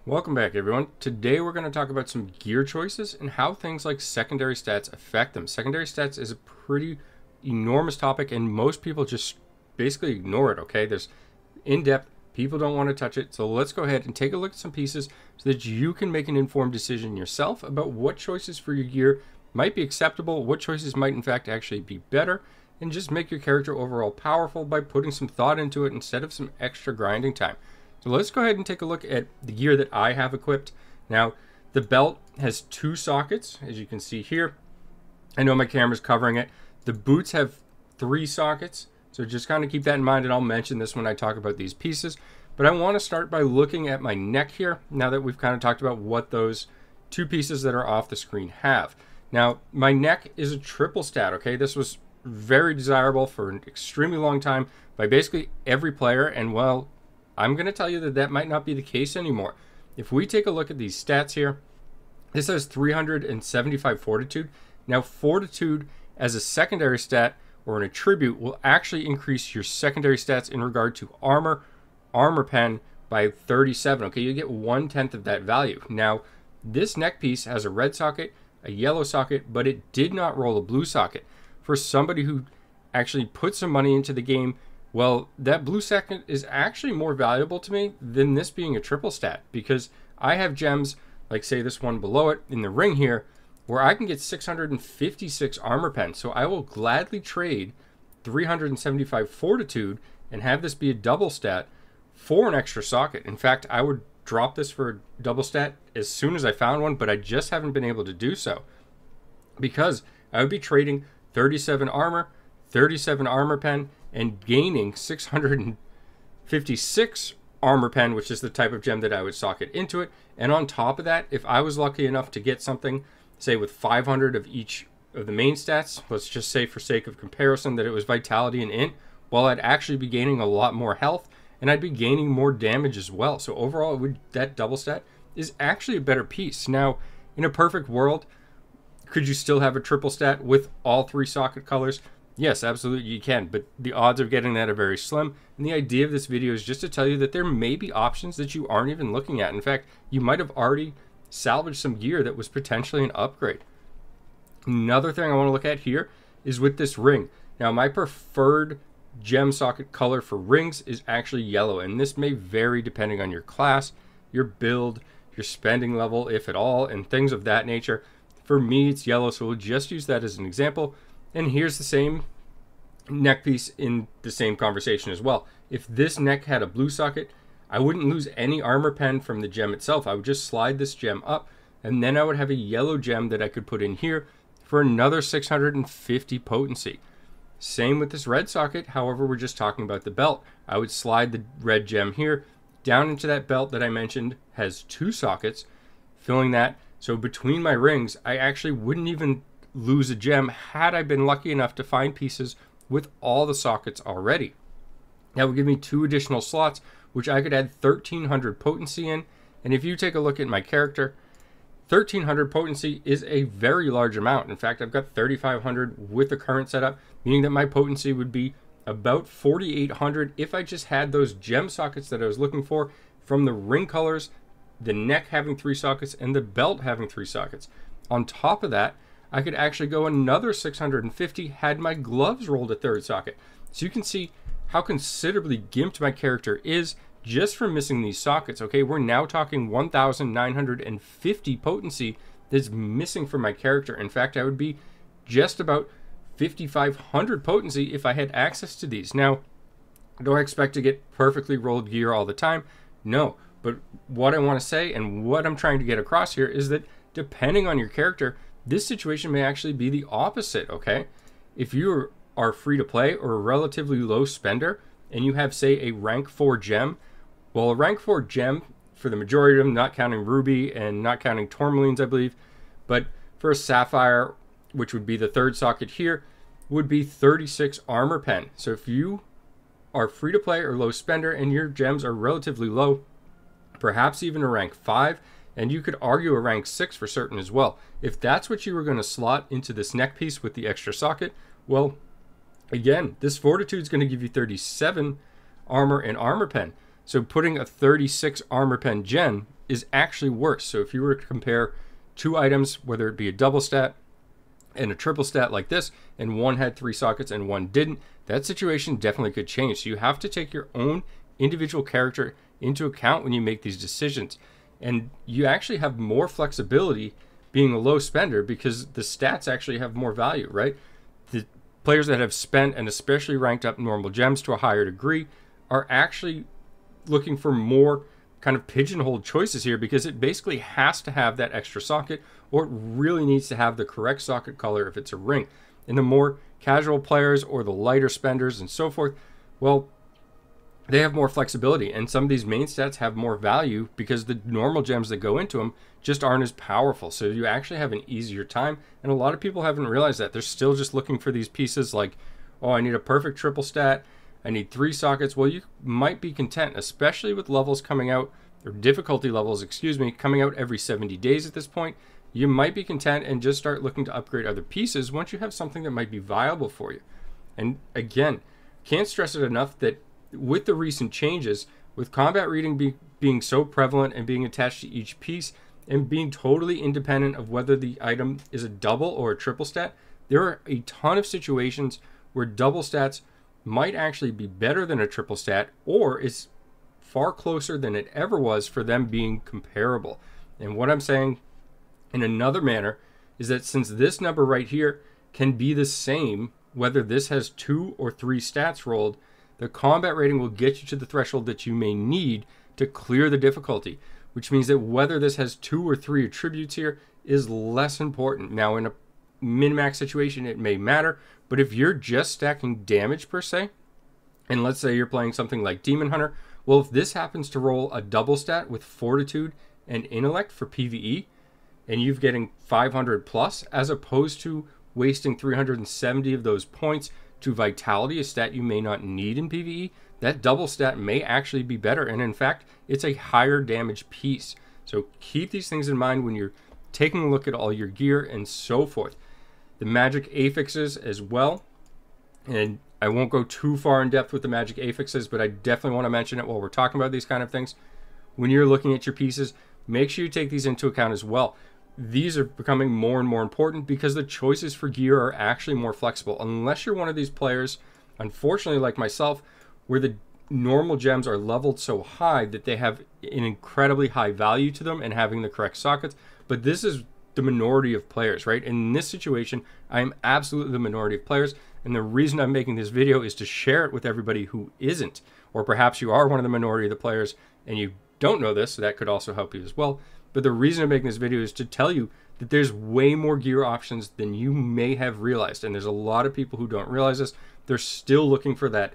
Welcome back, everyone. Today we're going to talk about some gear choices and how things like secondary stats affect them. Secondary stats is a pretty enormous topic and most people just basically ignore it, okay? There's in-depth, people don't want to touch it, so let's go ahead and take a look at some pieces so that you can make an informed decision yourself about what choices for your gear might be acceptable, what choices might in fact actually be better, and just make your character overall powerful by putting some thought into it instead of some extra grinding time. So let's go ahead and take a look at the gear that I have equipped. Now, the belt has 2 sockets, as you can see here. I know my camera's covering it. The boots have 3 sockets, so just kind of keep that in mind, and I'll mention this when I talk about these pieces. But I want to start by looking at my neck here, now that we've kind of talked about what those 2 pieces that are off the screen have. Now, my neck is a triple stat, okay? This was very desirable for an extremely long time by basically every player, and well, I'm going to tell you that that might not be the case anymore. If we take a look at these stats here, this has 375 fortitude. Now, fortitude as a secondary stat or an attribute will actually increase your secondary stats in regard to armor pen by 37. Okay, you get 1/10 of that value. Now, this neck piece has a red socket, a yellow socket, but it did not roll a blue socket. For somebody who actually put some money into the game, well, that blue socket is actually more valuable to me than this being a triple stat, because I have gems, like say this one below it in the ring here, where I can get 656 armor pen. So I will gladly trade 375 fortitude and have this be a double stat for an extra socket. In fact, I would drop this for a double stat as soon as I found one, but I just haven't been able to do so because I would be trading 37 armor, 37 armor pen, and gaining 656 armor pen, which is the type of gem that I would socket into it. And on top of that, if I was lucky enough to get something, say with 500 of each of the main stats, let's just say for sake of comparison that it was vitality and int, well, I'd actually be gaining a lot more health and I'd be gaining more damage as well. So overall, that double stat is actually a better piece. Now, in a perfect world, could you still have a triple stat with all 3 socket colors? Yes, absolutely you can, but the odds of getting that are very slim. And the idea of this video is just to tell you that there may be options that you aren't even looking at. In fact, you might have already salvaged some gear that was potentially an upgrade. Another thing I want to look at here is with this ring. Now, my preferred gem socket color for rings is actually yellow, and this may vary depending on your class, your build, your spending level, if at all, and things of that nature. For me, it's yellow, so we'll just use that as an example. And here's the same neck piece in the same conversation as well. If this neck had a blue socket, I wouldn't lose any armor pen from the gem itself. I would just slide this gem up, and then I would have a yellow gem that I could put in here for another 650 potency. Same with this red socket. However, we're just talking about the belt. I would slide the red gem here down into that belt that I mentioned has 2 sockets, filling that. So between my rings, I actually wouldn't even lose a gem had I been lucky enough to find pieces with all the sockets already. That would give me 2 additional slots, which I could add 1300 potency in. And if you take a look at my character, 1300 potency is a very large amount. In fact, I've got 3500 with the current setup, meaning that my potency would be about 4800 if I just had those gem sockets that I was looking for from the ring colors, the neck having 3 sockets, and the belt having 3 sockets. On top of that, I could actually go another 650 had my gloves rolled a 3rd socket. So you can see how considerably gimped my character is just from missing these sockets. Okay, we're now talking 1950 potency that's missing from my character. In fact, I would be just about 5500 potency if I had access to these. Now, do I expect to get perfectly rolled gear all the time? No, but what I want to say and what I'm trying to get across here is that depending on your character, this situation may actually be the opposite, okay? If you are free to play or a relatively low spender and you have, say, a rank 4 gem, well, a rank 4 gem, for the majority of them, not counting ruby and not counting tourmalines, I believe, but for a sapphire, which would be the 3rd socket here, would be 36 armor pen. So if you are free to play or low spender and your gems are relatively low, perhaps even a rank 5, and you could argue a rank 6 for certain as well. If that's what you were going to slot into this neck piece with the extra socket, well, again, this fortitude is going to give you 37 armor and armor pen. So putting a 36 armor pen gem is actually worse. So if you were to compare two items, whether it be a double stat and a triple stat like this, and one had 3 sockets and one didn't, that situation definitely could change. So you have to take your own individual character into account when you make these decisions. And you actually have more flexibility being a low spender because the stats actually have more value, right? The players that have spent and especially ranked up normal gems to a higher degree are actually looking for more kind of pigeonholed choices here, because it basically has to have that extra socket, or it really needs to have the correct socket color if it's a ring. And the more casual players or the lighter spenders and so forth, well, they have more flexibility, and some of these main stats have more value because the normal gems that go into them just aren't as powerful. So you actually have an easier time, and a lot of people haven't realized that. They're still just looking for these pieces like, oh, I need a perfect triple stat, I need 3 sockets. Well, you might be content, especially with levels coming out, or difficulty levels, excuse me, coming out every 70 days at this point. You might be content and just start looking to upgrade other pieces once you have something that might be viable for you. And again, can't stress it enough that with the recent changes, with combat reading being so prevalent and being attached to each piece and being totally independent of whether the item is a double or a triple stat, there are a ton of situations where double stats might actually be better than a triple stat, or is far closer than it ever was for them being comparable. And what I'm saying in another manner is that since this number right here can be the same whether this has 2 or 3 stats rolled, the combat rating will get you to the threshold that you may need to clear the difficulty, which means that whether this has 2 or 3 attributes here is less important. Now, in a min-max situation, it may matter, but if you're just stacking damage per se, and let's say you're playing something like Demon Hunter, well, if this happens to roll a double stat with Fortitude and Intellect for PvE, and you're getting 500 plus, as opposed to wasting 370 of those points to Vitality, a stat you may not need in PvE, that double stat may actually be better. And in fact, it's a higher damage piece. So keep these things in mind when you're taking a look at all your gear and so forth. The magic affixes as well. And I won't go too far in depth with the magic affixes, but I definitely want to mention it while we're talking about these kind of things. When you're looking at your pieces, make sure you take these into account as well. These are becoming more and more important because the choices for gear are actually more flexible. Unless you're one of these players, unfortunately like myself, where the normal gems are leveled so high that they have an incredibly high value to them and having the correct sockets. But this is the minority of players, right? In this situation, I am absolutely the minority of players. And the reason I'm making this video is to share it with everybody who isn't. Or perhaps you are one of the minority of the players and you don't know this, so that could also help you as well. But the reason I'm making this video is to tell you that there's way more gear options than you may have realized. And there's a lot of people who don't realize this. They're still looking for that,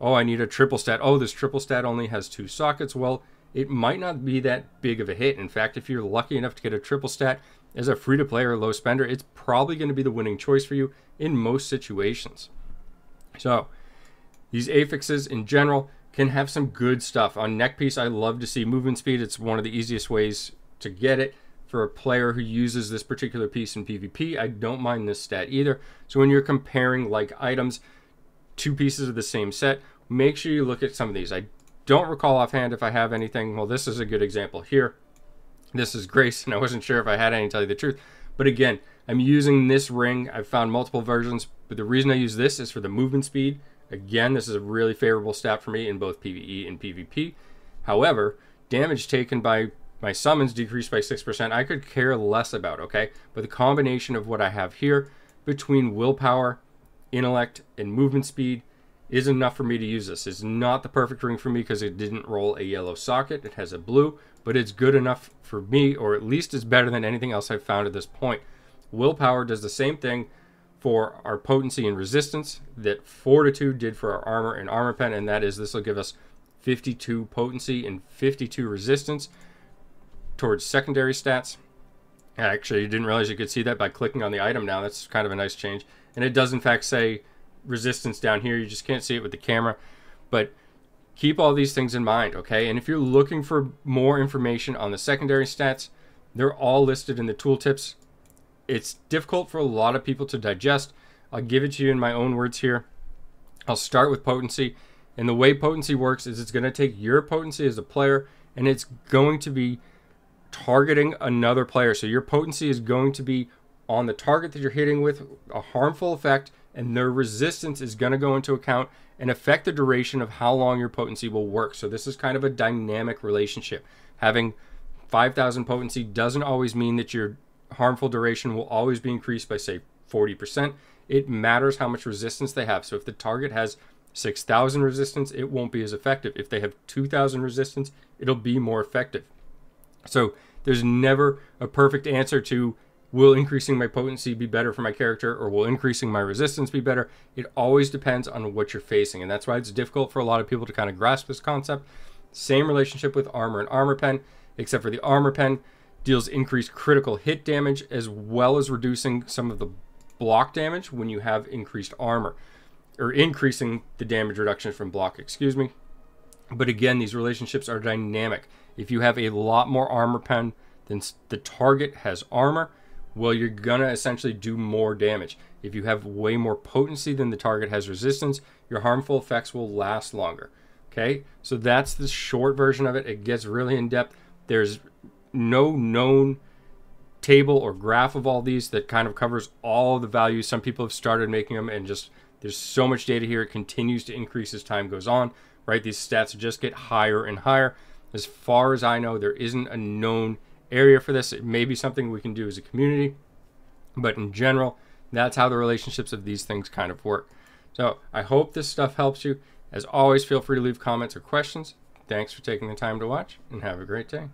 oh, I need a triple stat. Oh, this triple stat only has 2 sockets. Well, it might not be that big of a hit. In fact, if you're lucky enough to get a triple stat as a free-to-play or low spender, it's probably going to be the winning choice for you in most situations. So these affixes in general can have some good stuff. On neck piece, I love to see movement speed. It's one of the easiest ways to get it for a player who uses this particular piece in PvP. I don't mind this stat either. So when you're comparing like items, 2 pieces of the same set, make sure you look at some of these. I don't recall offhand if I have anything. Well, this is a good example here. This is Grace, and I wasn't sure if I had any, to tell you the truth. But again, I'm using this ring. I've found multiple versions, but the reason I use this is for the movement speed. Again, this is a really favorable stat for me in both PvE and PvP. However, damage taken by my summons decreased by 6%. I could care less about, okay? But the combination of what I have here between willpower, intellect, and movement speed is enough for me to use this. It's not the perfect ring for me because it didn't roll a yellow socket. It has a blue, but it's good enough for me, or at least it's better than anything else I've found at this point. Willpower does the same thing for our potency and resistance that Fortitude did for our armor and armor pen, and that is this will give us 52 potency and 52 resistance towards secondary stats. Actually, you didn't realize you could see that by clicking on the item now. That's kind of a nice change. And it does in fact say resistance down here. You just can't see it with the camera. But keep all these things in mind, okay? And if you're looking for more information on the secondary stats, they're all listed in the tooltips. It's difficult for a lot of people to digest. I'll give it to you in my own words here. I'll start with potency. And the way potency works is it's going to take your potency as a player, and it's going to be targeting another player. So your potency is going to be on the target that you're hitting with a harmful effect, and their resistance is going to go into account and affect the duration of how long your potency will work. So this is kind of a dynamic relationship. Having 5,000 potency doesn't always mean that your harmful duration will always be increased by, say, 40%. It matters how much resistance they have. So if the target has 6,000 resistance, it won't be as effective. If they have 2,000 resistance, it'll be more effective. So there's never a perfect answer to, will increasing my potency be better for my character, or will increasing my resistance be better? It always depends on what you're facing, and that's why it's difficult for a lot of people to kind of grasp this concept. Same relationship with armor and armor pen, except for the armor pen deals increased critical hit damage as well as reducing some of the block damage when you have increased armor, or increasing the damage reduction from block, excuse me. But again, these relationships are dynamic. If you have a lot more armor pen than the target has armor, well, you're gonna essentially do more damage. If you have way more potency than the target has resistance, your harmful effects will last longer. Okay, so that's the short version of it. It gets really in depth. There's no known table or graph of all these that kind of covers all the values. Some people have started making them, and just there's so much data here. It continues to increase as time goes on, right? These stats just get higher and higher. As far as I know, there isn't a known area for this. It may be something we can do as a community, but in general, that's how the relationships of these things kind of work. So I hope this stuff helps you. As always, feel free to leave comments or questions. Thanks for taking the time to watch, and have a great day.